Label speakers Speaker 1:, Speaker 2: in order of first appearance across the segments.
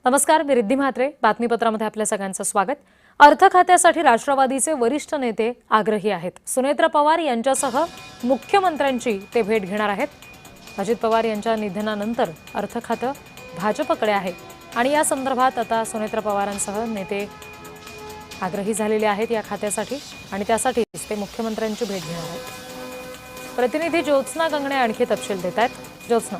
Speaker 1: नमस्कार, मी रिद्धी म्हात्रे. बातमीपत्रामध्ये आपल्या सगळ्यांचं स्वागत. अर्थ खात्यासाठी राष्ट्रवादीचे वरिष्ठ नेते आग्रही आहेत. सुनेत्रा पवार यांच्यासह मुख्यमंत्र्यांची ते भेट घेणार आहेत. अजित पवार यांच्या निधनानंतर अर्थ खातं भाजपकडे आहे आणि या संदर्भात आता सुनेत्रा पवारांसह नेते आग्रही झालेले आहेत या खात्यासाठी आणि त्यासाठीच ते मुख्यमंत्र्यांची भेट घेणार आहेत. प्रतिनिधी ज्योत्स्ना गंगणे आणखी तपशील देत आहेत. ज्योत्स्ना,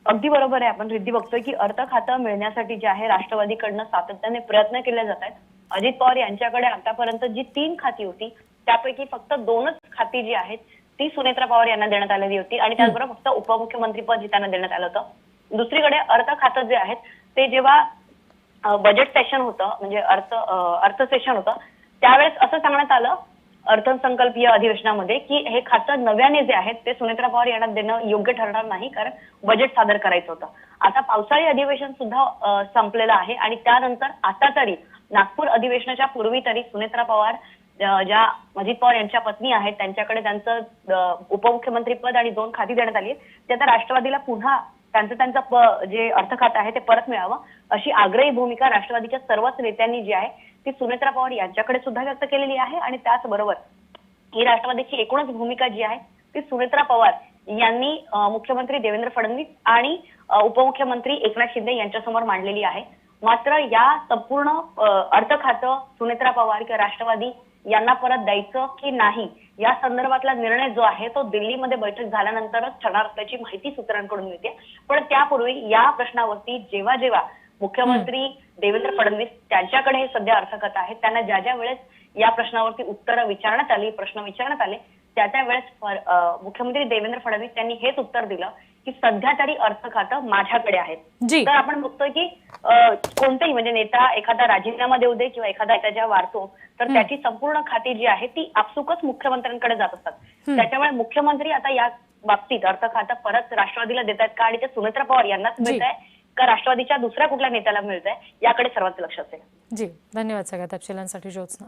Speaker 2: अगदी बरोबर आहे. आपण रिद्धी बघतोय की अर्थ खातं मिळण्यासाठी जे आहे राष्ट्रवादीकडनं सातत्याने प्रयत्न केले जात आहेत. अजित पवार यांच्याकडे आतापर्यंत जी 3 खाती होती त्यापैकी फक्त 2च खाती जी आहेत ती सुनेत्रा पवार यांना देण्यात आलेली होती आणि त्याचबरोबर फक्त उपमुख्यमंत्री पद त्यांना देण्यात आलं होतं. दुसरीकडे अर्थ खातं जे आहेत ते जेव्हा बजेट सेशन होतं म्हणजे अर्थ सेशन होतं त्यावेळेस असं सांगण्यात आलं अर्थसंकल्पीय अधिवेशनामध्ये की हे खातं नव्याने जे आहे ते सुनेत्रा पवार यांना देणं योग्य ठरणार नाही, कारण बजेट सादर करायचं होतं. आता पावसाळी अधिवेशन सुद्धा संपलेलं आहे आणि त्यानंतर आता तरी नागपूर अधिवेशनाच्या पूर्वी तरी सुनेत्रा पवार ज्या अजित पवार यांच्या पत्नी आहेत त्यांच्याकडे त्यांचं उपमुख्यमंत्री पद आणि 2 खाती देण्यात आली. ते आता राष्ट्रवादीला पुन्हा त्यांचं जे अर्थ खातं आहे ते परत मिळावं अशी आग्रही भूमिका राष्ट्रवादीच्या सर्वच नेत्यांनी जी आहे ती सुनेत्रा पवार यांच्याकडे सुद्धा व्यक्त केलेली आहे आणि त्याचबरोबर ही राष्ट्रवादीची एकूणच भूमिका जी आहे ती सुनेत्रा पवार यांनी मुख्यमंत्री देवेंद्र फडणवीस आणि उपमुख्यमंत्री एकनाथ शिंदे यांच्यासमोर मांडलेली आहे. मात्र या संपूर्ण अर्थ खातं सुनेत्रा पवार किंवा राष्ट्रवादी यांना परत द्यायचं की नाही या संदर्भातला निर्णय जो आहे तो दिल्लीमध्ये बैठक झाल्यानंतरच ठरणार असल्याची माहिती सूत्रांकडून मिळते. पण त्यापूर्वी या प्रश्नावरती जेव्हा जेव्हा मुख्यमंत्री देवेंद्र फडणवीस त्यांच्याकडे हे सध्या अर्थ खातं आहे त्यांना ज्या वेळेस या प्रश्नावरती उत्तरं विचारण्यात आली, प्रश्न विचारण्यात आले त्या वेळेस मुख्यमंत्री देवेंद्र फडणवीस त्यांनी हेच उत्तर दिलं की सध्या तरी अर्थ खातं माझ्याकडे आहे. तर आपण बघतोय की कोणतेही म्हणजे नेता एखादा राजीनामा देऊ दे किंवा एखादा जेव्हा वाढतो तर त्याची संपूर्ण खाती जी आहे ती आपसुकच मुख्यमंत्र्यांकडे जात असतात. त्याच्यामुळे मुख्यमंत्री आता या बाबतीत अर्थ खातं परत राष्ट्रवादीला देत आहेत का आणि ते सुनेत्रा पवार यांनाच मिळत आहे का राष्ट्रवादीच्या दुसऱ्या कुठल्या नेत्याला मिळत आहे याकडे सर्वांचं लक्ष असेल.
Speaker 1: जी, धन्यवाद सगळ्या तपशिलांसाठी ज्योत्स्ना.